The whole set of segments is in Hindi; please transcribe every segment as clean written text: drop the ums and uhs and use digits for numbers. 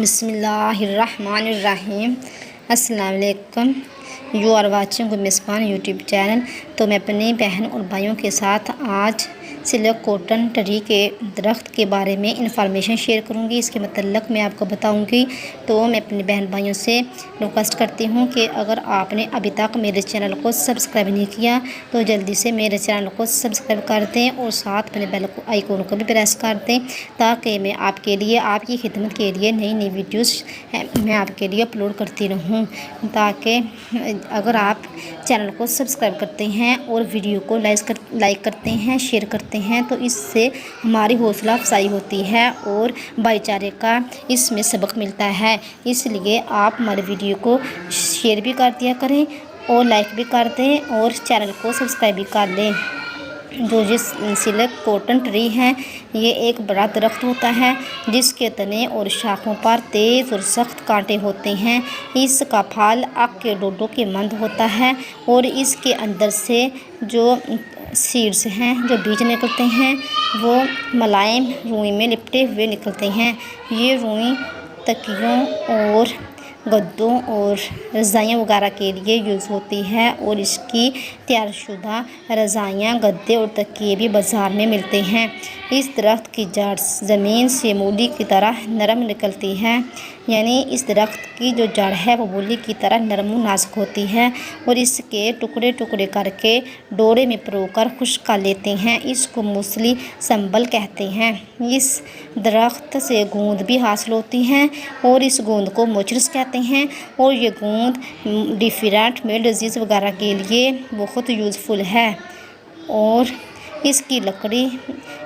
बिस्मिल्लाहिर्रहमानिर्रहीम। अस्सलाम वालेकुम। You are watching Misban YouTube channel. तो मैं अपनी बहन और भाइयों के साथ आज सिल्क कॉटन ट्री के दरख्त के बारे में इंफॉर्मेशन शेयर करूंगी। इसके मतलब मैं आपको बताऊंगी। तो मैं अपने बहन भाइयों से रिक्वेस्ट करती हूं कि अगर आपने अभी तक मेरे चैनल को सब्सक्राइब नहीं किया तो जल्दी से मेरे चैनल को सब्सक्राइब कर दें और साथ अपने बेल आइकॉन को भी प्रेस कर दें, ताकि मैं आपके लिए, आपकी खिदमत के लिए नई नई वीडियोस मैं आपके लिए अपलोड करती रहूं। ताकि अगर आप चैनल को सब्सक्राइब करते हैं और वीडियो को लाइक करते हैं, शेयर करते हैं, तो इससे हमारी हौसला अफजाई होती है और भाईचारे का इसमें सबक मिलता है। इसलिए आप हमारे वीडियो को शेयर भी कर दिया करें और लाइक भी कर दें और चैनल को सब्सक्राइब भी कर लें। जो सिल्क कॉटन ट्री है, ये एक बड़ा दरख्त होता है जिसके तने और शाखों पर तेज़ और सख्त कांटे होते हैं। इसका फल आग के डोडों के मंद होता है और इसके अंदर से जो सीड्स हैं, जो बीज निकलते हैं, वो मुलायम रुई में लिपटे हुए निकलते हैं। ये रुई तकियों और गद्दों और रज़ाइयाँ वगैरह के लिए यूज़ होती है और इसकी तैयारशुदा रज़ाइयाँ, गद्दे और तकिए भी बाज़ार में मिलते हैं। इस दरख्त की जड़ ज़मीन से मूली की तरह नरम निकलती है, यानी इस दरख्त की जो जड़ है वो मूली की तरह नरम और नाजुक होती है और इसके टुकड़े टुकड़े करके डोरे में परोकर खुश्क कर लेते हैं। इसको मूसली संबल कहते हैं। इस दरख्त से गूंद भी हासिल होती है और इस गूंद को मोचरस कहते हैं और ये गूंद डिफरेंट मेल डिजीज़ वगैरह के लिए बहुत यूज़फुल है। और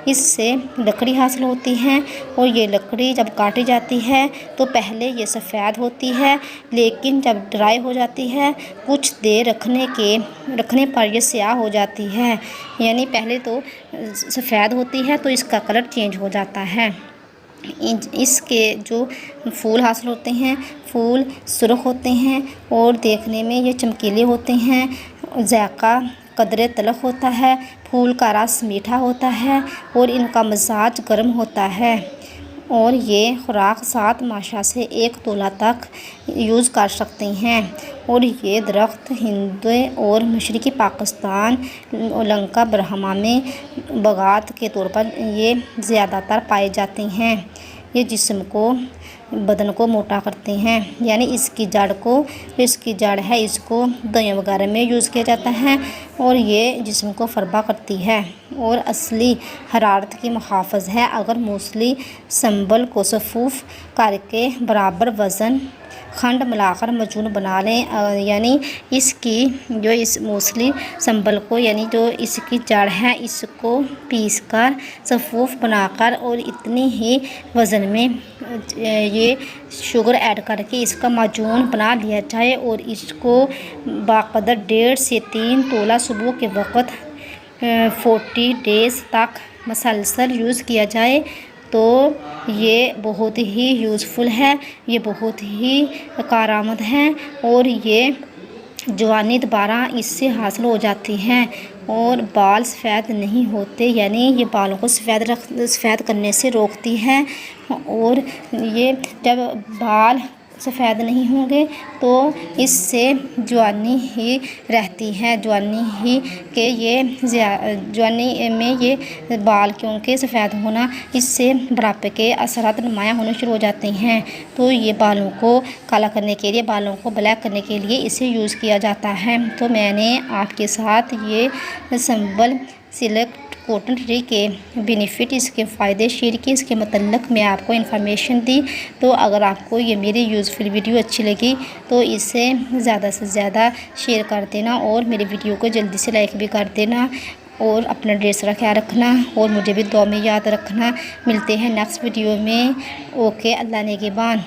इससे लकड़ी हासिल होती है और ये लकड़ी जब काटी जाती है तो पहले ये सफ़ेद होती है, लेकिन जब ड्राई हो जाती है, कुछ देर रखने पर ये स्याह हो जाती है। यानी पहले तो सफ़ेद होती है तो इसका कलर चेंज हो जाता है। इसके जो फूल हासिल होते हैं, फूल सुर्ख होते हैं और देखने में ये चमकीले होते हैं। जायका कदरे तलख होता है, फूल का रस मीठा होता है और इनका मिजाज गर्म होता है। और ये खुराक 7 माशा से 1 तोला तक यूज़ कर सकते हैं। और ये दरख्त हिंद और मशरक़ी पाकिस्तान, लंका, बरहमा में बगात के तौर पर ये ज़्यादातर पाए जाते हैं। ये बदन को मोटा करते हैं, यानी इसकी जड़ है, इसको दवाइयाँ वगैरह में यूज़ किया जाता है और ये जिस्म को फरबा करती है और असली हरारत की मुहाफ़िज़ है। अगर मूसली संबल को सफ़ूफ़ करके बराबर वज़न खंड मिलाकर मजून बना लें, यानी इस मूसली संबल को, यानी जो इसकी जड़ है, इसको पीस कर सफ़ूफ़ बनाकर और इतनी ही वज़न में ये शुगर ऐड करके इसका माजून बना लिया जाए और इसको बाक़दर 1.5 से 3 तोला सुबह के वक़्त 40 डेज़ तक मसलसल यूज़ किया जाए तो ये बहुत ही यूज़फुल है, ये बहुत ही कारआमद है और ये जवानी दोबारा इससे हासिल हो जाती हैं और बाल सफ़ेद नहीं होते, यानी ये बालों को सफ़ेद करने से रोकती है। और ये जब बाल सफ़ेद नहीं होंगे तो इससे जवानी ही रहती है, जवानी में ये बाल क्योंकि सफ़ेद होना, इससे बुढ़ापे के असरात नुमायाँ होने शुरू हो जाते हैं। तो ये बालों को काला करने के लिए, बालों को ब्लैक करने के लिए इसे यूज़ किया जाता है। तो मैंने आपके साथ ये संबल सिल्क कॉटन ट्री के बेनिफिट, इसके फ़ायदे शेयर किए, इसके मतलब मैं आपको इन्फॉर्मेशन दी। तो अगर आपको ये मेरी यूज़फुल वीडियो अच्छी लगी तो इसे ज़्यादा से ज़्यादा शेयर कर देना और मेरे वीडियो को जल्दी से लाइक भी कर देना और अपना ड्रेस का ख्याल रखना और मुझे भी दुआ में याद रखना। मिलते हैं नेक्स्ट वीडियो में। ओके, अल्लाह नेगेबान।